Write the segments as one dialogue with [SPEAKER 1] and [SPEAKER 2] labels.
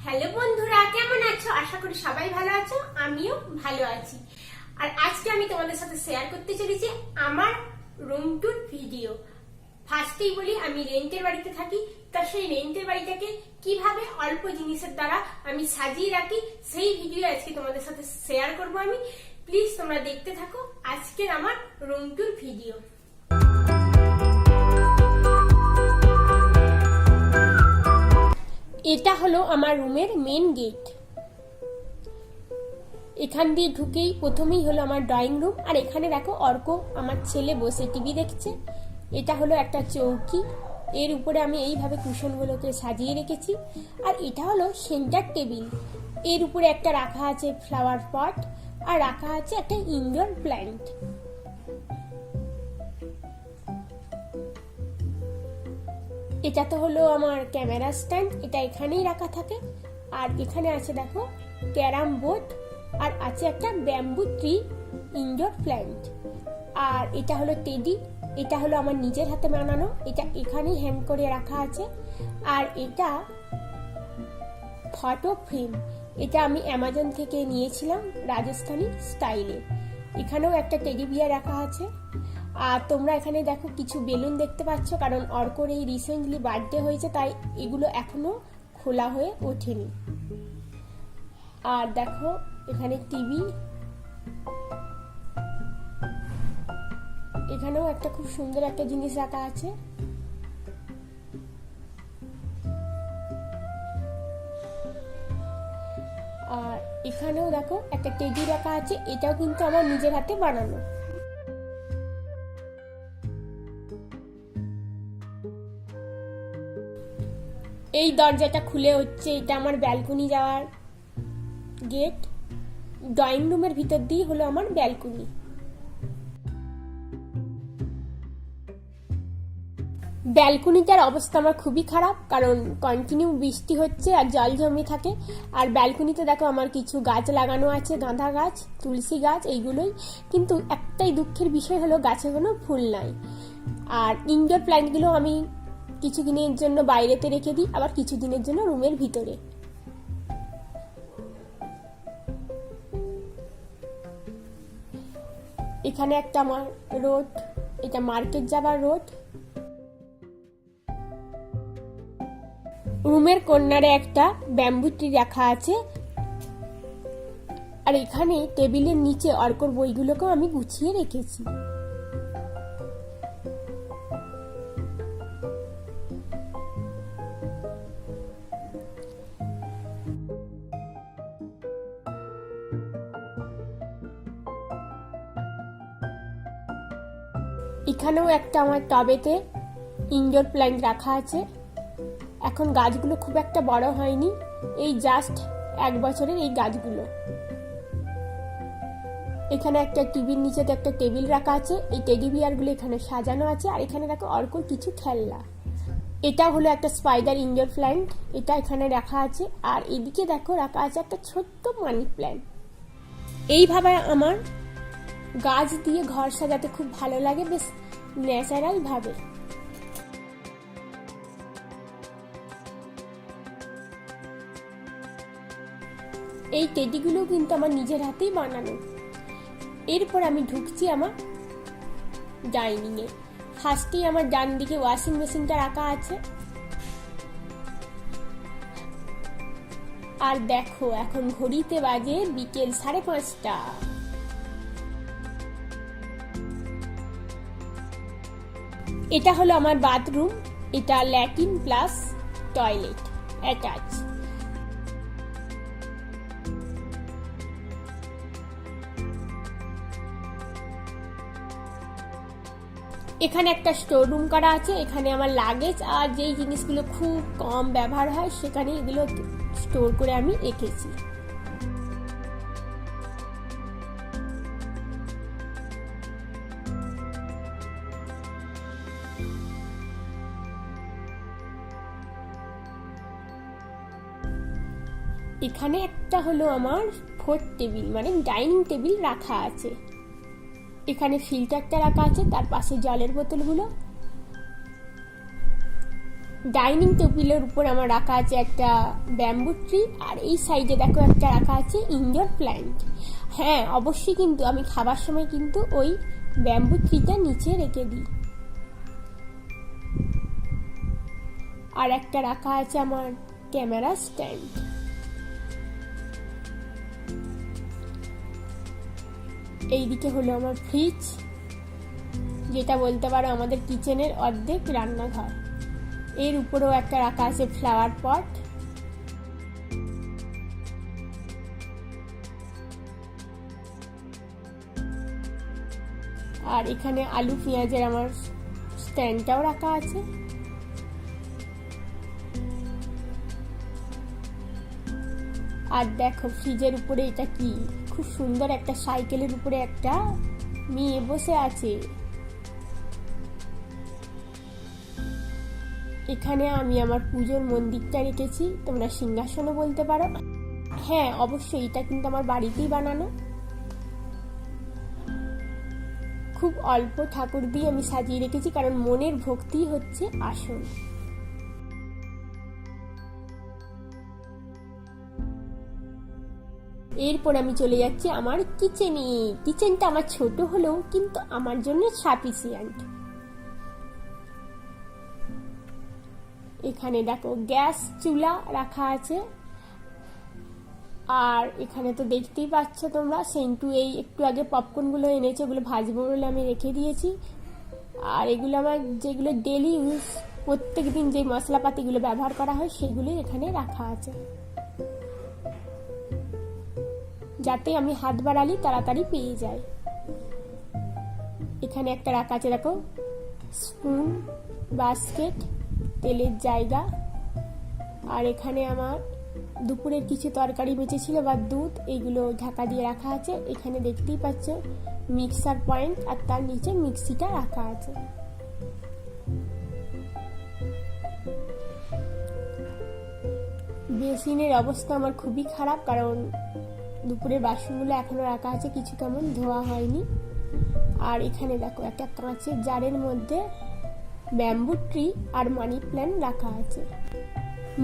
[SPEAKER 1] Hello বন্ধুরা, কেমন আছো? আশা করি সবাই ভালো আছো, আমিও ভালো আছি। আর আজকে আমি তোমাদের সাথে শেয়ার করতে চলেছি আমার রুম ট্যুর ভিডিও। ফার্স্টেই বলি, আমি রেন্টের বাড়িতে থাকি। তা সেই রেন্টের বাড়িটাকে কিভাবে অল্প জিনিসের দ্বারা আমি সাজিয়ে রাখি, সেই ভিডিও আজকে তোমাদের সাথে শেয়ার করব আমি। প্লিজ তোমরা দেখতে থাকো আজকের আমার রুম ট্যুর ভিডিও। এটা হলো আমার রুমের মেন গেট। এখান দিয়ে ঢুকেই প্রথমেই হলো আমার ড্রয়িং রুম। আর এখানে দেখো অর্ক আমার ছেলে বসে টিভি দেখছে। এটা হলো একটা চৌকি, এর উপরে আমি এইভাবে কুশনগুলোকে সাজিয়ে রেখেছি। আর এটা হলো সেন্টার টেবিল, এর উপরে একটা রাখা আছে ফ্লাওয়ার পট, আর রাখা আছে একটা ইনডোর প্ল্যান্ট। এটা তো হলো আমার ক্যামেরা স্ট্যান্ড, এটা এখানেই রাখা থাকে। আর এখানে আছে দেখো ক্যারাম বোর্ড, আর আছে একটা ব্যাম্বু ট্রি ইনডোর প্ল্যান্ট। আর এটা হলো টেডি, এটা হলো আমার নিজের হাতে বানানো, এটা এখানেই হ্যাং করে রাখা আছে। আর এটা ফটো ফ্রেম, এটা আমি অ্যামাজন থেকে নিয়েছিলাম রাজস্থানি স্টাইলে। এখানেও একটা টেডি বিয়ার রাখা আছে। আর তোমরা এখানে দেখো কিছু বেলুন দেখতে পাচ্ছ, কারণ অর্কর এই রিসেন্টলি বার্থডে হয়েছে, তাই এগুলো এখনো খোলা হয়ে ওঠেনি। আর দেখো এখানে টিভি, এখানেও একটা খুব সুন্দর একটা জিনিস রাখা আছে। আর এখানেও দেখো একটা টেডি রাখা আছে, এটাও কিন্তু আমার নিজের হাতে বানানো। এই দরজাটা খুলে হচ্ছে এটা আমার ব্যালকনি যাওয়ার গেট। ড্রয়িং রুমের ভিতর দিয়ে হলো আমার ব্যালকনি। ব্যালকনিটার অবস্থা আমার খুবই খারাপ, কারণ কন্টিনিউ বৃষ্টি হচ্ছে আর জল জমে থাকে। আর ব্যালকনিতে দেখো আমার কিছু গাছ লাগানো আছে, গাঁদা গাছ, তুলসী গাছ, এইগুলোই। কিন্তু একটাই দুঃখের বিষয় হলো গাছে কোনো ফুল নাই। আর ইনডোর প্ল্যান্টগুলো আমি কিছু দিনের জন্য বাইরেতে রেখে দিই, আবার কিছু দিনের জন্য রুমের ভিতরে। এখানে একটা আমার রোড, এটা মার্কেট যাবার রোড। রুমের কর্নারে একটা ব্যাম্বু ট্রি রাখা আছে। আর এখানে টেবিলের নিচে অর্কর বইগুলোকেও আমি গুছিয়ে রেখেছি। এখানেও একটা আমার টবেতে ইনডোর প্ল্যান্ট রাখা আছে। এখন গাছগুলো খুব একটা বড় হয়নি, এই জাস্ট 1 বছরের এই গাছগুলো। এখানে একটা টিভির নিচেতে একটা টেবিল রাখা আছে, এই টেডি বিয়ারগুলো এখানে সাজানো আছে। আর এখানে দেখো অর্কর কিছু খেলনা। এটা হলো একটা স্পাইডার ইনডোর প্ল্যান্ট, এটা এখানে রাখা আছে। আর এদিকে দেখো রাখা আছে একটা ছোট্ট মানি প্ল্যান্ট। এইভাবে আমার গাছ দিয়ে ঘর সাজাতে খুব ভালো লাগে, বেশ ন্যাচারাল ভাবে। এই টেডিগুলো কিন্তু আমার নিজের হাতেই বানানো। এরপর আমি ঢুকছি আমার ডাইনিং এ। ফার্স্টেই আমার ডান দিকে ওয়াশিং মেশিনটা রাখা আছে। আর দেখো এখন ঘড়িতে বাজে বিকেল 5:30। এটা হলো আমার বাথরুম, এটা ল্যাট্রিন প্লাস টয়লেট অ্যাটাচ। এখানে একটা স্টোর রুম করা আছে, এখানে আমার লাগেজ আর যেই জিনিসগুলো খুব কম ব্যবহার হয় সেখানে এগুলো স্টোর করে আমি রেখেছি। এখানে একটা হলো আমার ফোর্থ টেবিল, মানে ডাইনিং টেবিল রাখা আছে। এখানে ফিল্টারটা রাখা আছে, তার পাশে জলের বোতলগুলো। ডাইনিং টেবিলের উপর আমার রাখা আছে একটা ব্যাম্বু ট্রি, আর এই সাইডে দেখো একটা রাখা আছে ইনডোর প্ল্যান্ট। হ্যাঁ, অবশ্যই কিন্তু আমি খাবার সময় কিন্তু ওই ব্যাম্বু ট্রিটা নিচে রেখে দিই। আর একটা রাখা আছে আমার ক্যামেরা স্ট্যান্ড। এইদিকে হলো আমার ফ্রিজ, যেটা বলতে পারো আমাদের কিচেনের অর্ধেক রান্নাঘর। এর উপরেও একটা রাখা আছে ফ্লাওয়ার পট। আর এখানে আলু পেঁয়াজের আমার স্ট্যান্ডটাও রাখা আছে। আর দেখো ফ্রিজের উপরে এটা কি খুব সুন্দর একটা সাইকেলের উপরে একটা মেয়ে বসে আছে। এখানে আমি আমার পুজোর মন্দিরটা রেখেছি, তোমরা সিংহাসনও বলতে পারো। হ্যাঁ, অবশ্যই এটা কিন্তু আমার বাড়িতেই বানানো। খুব অল্প ঠাকুর দিয়ে আমি সাজিয়ে রেখেছি, কারণ মনের ভক্তি হচ্ছে আসল। এরপর আমি চলে যাচ্ছি আমার কিচেনে। কিচেনটা আমার ছোট হলেও কিন্তু আমার জন্য সাফিসিয়েন্ট। এখানে দেখো গ্যাস চুলা রাখা আছে, আর এখানে তো দেখতেই পাচ্ছ তোমরা সেন্টু এই একটু আগে পপকর্নগুলো এনেছে, ওগুলো ভাজবো বলে আমি রেখে দিয়েছি। আর এগুলো আমার যেগুলো ডেলি ইউজ, প্রত্যেক দিন যে মশলাপাতিগুলো ব্যবহার করা হয় সেগুলোই এখানে রাখা আছে, যাতে আমি হাত বাড়ালি তাড়াতাড়ি পেয়ে যাই। এখানে একটা রাখা আছে দেখো স্পুন, বাস্কেট, তেলের জায়গা। আর এখানে আমার দুপুরের কিছু তরকারি বেঁচেছিল বা দুধ, এইগুলো ঢাকা দিয়ে রাখা আছে। এখানে দেখতেই পাচ্ছ মিক্সার পয়েন্ট, আর তার নিচে মিক্সিটা রাখা আছে। বেসিনের অবস্থা আমার খুবই খারাপ, কারণ দুপুরের বাসনগুলো এখনো রাখা আছে, কিছু কেমন ধোয়া হয়নি। আর এখানে দেখো একটা কাঁচের জারের মধ্যে ব্যাম্বু ট্রি আর মানি প্ল্যান্ট রাখা আছে।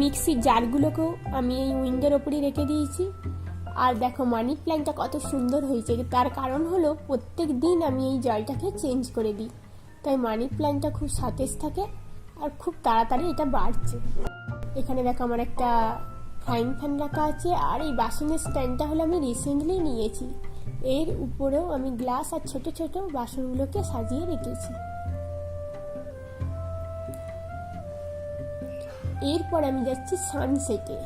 [SPEAKER 1] মিক্সির জারগুলোকেও আমি এই উইন্ডোর ওপরই রেখে দিয়েছি। আর দেখো মানি প্ল্যান্টটা কত সুন্দর হয়েছে, তার কারণ হলো প্রত্যেক দিন আমি এই জলটাকে চেঞ্জ করে দিই, তাই মানি প্ল্যান্টটা খুব সতেজ থাকে আর খুব তাড়াতাড়ি এটা বাড়ছে। এখানে দেখো আমার একটা ফ্রাইং প্যান রাখা আছে। আর এই বাসনের স্ট্যান্ডটা হলো আমি রিসেন্টলি নিয়েছি। এর উপরেও আমি গ্লাস আর ছোট ছোট বাসনগুলোকে সাজিয়ে রেখেছি। এরপর আমি যাচ্ছি সানসেটে।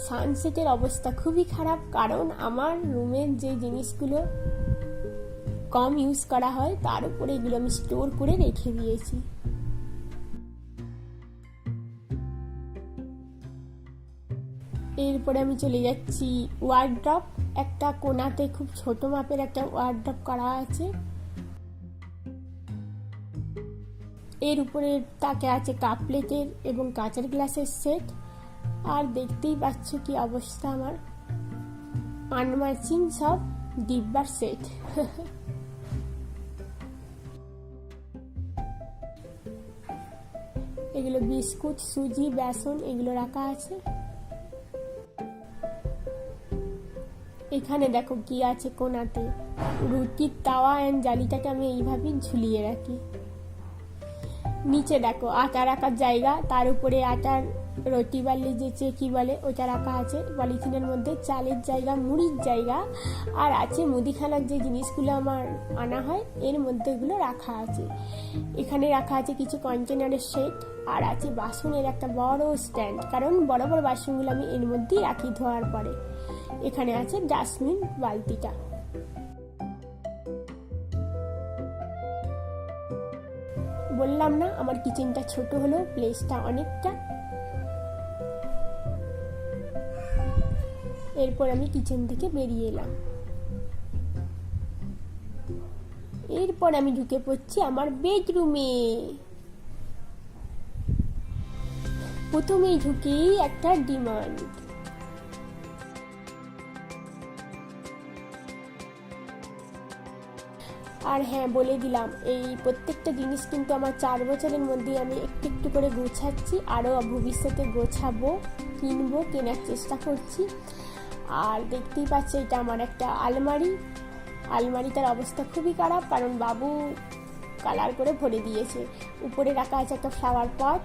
[SPEAKER 1] সানসেটের অবস্থা খুবই খারাপ, কারণ আমার রুমের যে জিনিসগুলো কম ইউজ করা হয় তার উপরে এগুলো আমি স্টোর করে রেখে দিয়েছি। এরপরে আমি চলে যাচ্ছি ওয়ার্ড্রপ। একটা কোনাতে খুব ছোট মাপের একটা ওয়ার্ড্রপ করা আছে। এর উপরে তাকে আছে কাপ প্লেটের এবং কাঁচের গ্লাসের সেট। আর দেখতেই পাচ্ছ কি অবস্থা আমার, আনম্যাচিং সব ডিব্বার সেট। এগুলো বিস্কুট, সুজি, বেসন এগুলো রাখা আছে। এখানে দেখো কি আছে কোনাতে, রুটির তাওয়া এন্ড জালিটাকে আমি এইভাবেই ঝুলিয়ে রাখি। নিচে দেখো আটা রাখার জায়গা, তার উপরে আটার রুটি বালি যে চেকি বলে ওটা রাখা আছে। পলিথিনের মধ্যে চালের জায়গা, মুড়ির জায়গা, আর আছে মুদিখানার যে জিনিসগুলো আমার আনা হয় এর মধ্যে এগুলো রাখা আছে। এখানে রাখা আছে কিছু কন্টেনারের সেট, আর আছে বাসনের একটা বড় স্ট্যান্ড, কারণ বড় বড় বাসনগুলো আমি এর মধ্যেই রাখি ধোয়ার পরে। এখানে আছে ডাস্টবিন বালতিটা। বললাম না আমার কিচেনটা ছোট হলেও প্লেসটা অনেকটা। এরপর আমি কিচেন থেকে বেরিয়ে এলাম। এরপর আমি ঢুকে পড়ছি আমার বেডরুমে। প্রথমেই ঢুকেই একটা ডিমান্ড, আর হ্যাঁ, বলে দিলাম এই প্রত্যেকটা জিনিস কিন্তু আমার 4 বছরের মধ্যে আমি একটু একটু করে গোছাচ্ছি, আরও ভবিষ্যতে গোছাবো, কিনবো, কেনার চেষ্টা করছি। আর দেখতেই পাচ্ছি এটা আমার একটা আলমারিটার অবস্থা খুবই খারাপ, কারণ বাবু কালার করে ভরে দিয়েছে। উপরে রাখা আছে একটা ফ্লাওয়ার পট,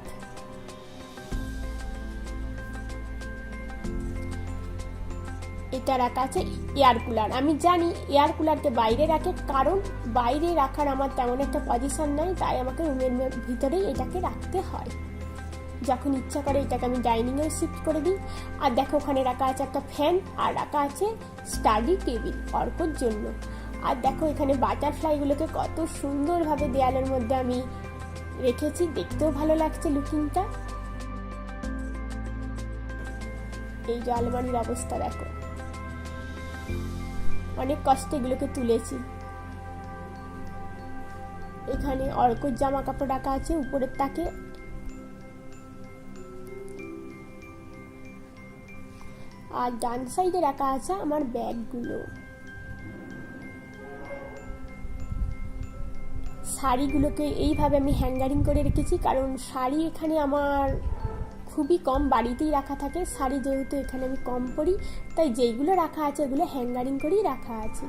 [SPEAKER 1] এটা রাখা আছে এয়ার কুলার। আমি জানি এয়ার কুলারকে বাইরে রাখে, কারণ বাইরে রাখার আমার তেমন একটা পজিশন নাই, তাই আমাকে রুমের ভিতরেই এটাকে রাখতে হয়। যখন ইচ্ছা করে এটাকে আমি ডাইনিংয়ে শিফট করে দিই। আর দেখো ওখানে রাখা আছে একটা ফ্যান, আর রাখা আছে স্টাডি টেবিল অর্কর জন্য। আর দেখো এখানে বাটারফ্লাইগুলোকে কত সুন্দরভাবে দেয়ালের মধ্যে আমি রেখেছি, দেখতেও ভালো লাগছে লুকিংটা। এই যে আলমারির অবস্থা দেখো, অনেক কষ্টে এগুলোকে তুলেছি। এখানে অর্কর জামা কাপড় রাখা আছে উপরের তাকে। আর ডান সাইডে রাখা আছে আমার ব্যাগগুলো। শাড়িগুলোকে এইভাবে আমি হ্যাঙ্গারিং করে রেখেছি, কারণ শাড়ি এখানে আমার খুবই কম, বাড়িতেই রাখা থাকে শাড়ি, যেহেতু এখানে আমি কম পরি, তাই যেইগুলো রাখা আছে ওগুলো হ্যাঙ্গারিং করেই রাখা আছে।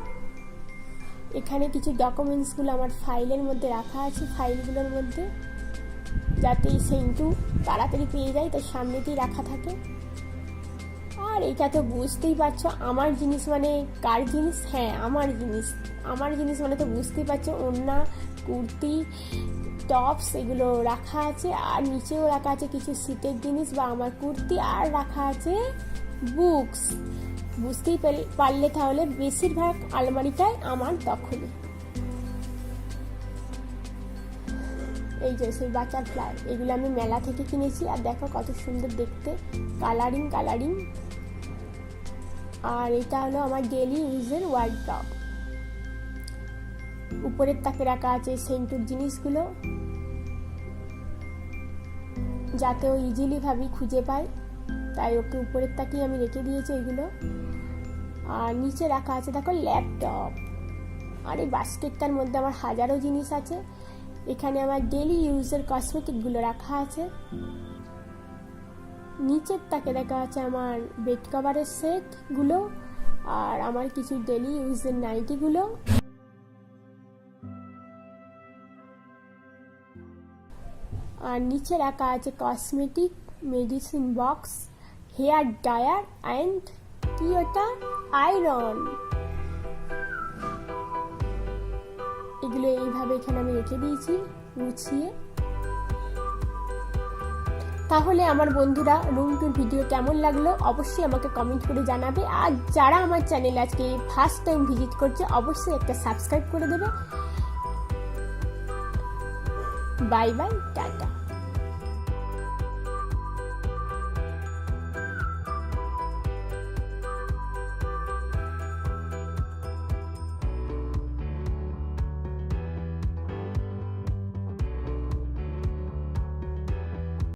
[SPEAKER 1] এখানে কিছু ডকুমেন্টসগুলো আমার ফাইলের মধ্যে রাখা আছে, ফাইলগুলোর মধ্যে, যাতে সেন্টু তাড়াতাড়ি পেয়ে যায়, তাই সামনেতেই রাখা থাকে। আর এটা তো বুঝতেই পারছো আমার জিনিস মানে কার জিনিস? হ্যাঁ, আমার জিনিস মানে তো বুঝতেই পারছো, ওড়না, কুর্তি, টপস এগুলো রাখা আছে। আর নিচেও রাখা আছে কিছু শীতের জিনিস বা আমার কুর্তি, আর রাখা আছে বুকস। বুঝতেই পারলে তাহলে বেশিরভাগ আলমারিটাই আমার দখলে। এই যে সেই বাটারফ্লাই, এগুলো আমি মেলা থেকে কিনেছি। আর দেখো কত সুন্দর দেখতে, কালারিং। আর এটা হলো আমার ডেইলি ইউজের ওয়ার্ড্রব। উপরের তাকে রাখা আছে সেন্টুর জিনিসগুলো, যাতে ও ইজিলি ভাবে খুঁজে পায়, তাই ওকে উপরের তাকেই আমি রেখে দিয়েছি এগুলো। আর নিচে রাখা আছে দেখো ল্যাপটপ। আর এই বাস্কেটটার মধ্যে আমার হাজারো জিনিস আছে। এখানে আমার ডেইলি ইউজের কসমেটিকগুলো রাখা আছে। নিচের তাকে দেখা আছে আমার বেড কভারের সেটগুলো, আর আমার কিছু ডেইলি ইউজের নাইটিগুলো। আর নিচে রাখা আছে cosmetic, medicine box, hair dryer and কি ওটা আয়রন। এগুলো এইভাবে এখানে আমি রেখে দিয়েছি গুছিয়ে। তাহলে আমার বন্ধুরা, রুম টুর ভিডিও কেমন লাগলো অবশ্যই আমাকে কমেন্ট করে জানাবে। আর যারা আমার চ্যানেল আজকে ফার্স্ট টাইম ভিজিট করছে অবশ্যই একটা সাবস্ক্রাইব করে দেবে। Bye bye, tata.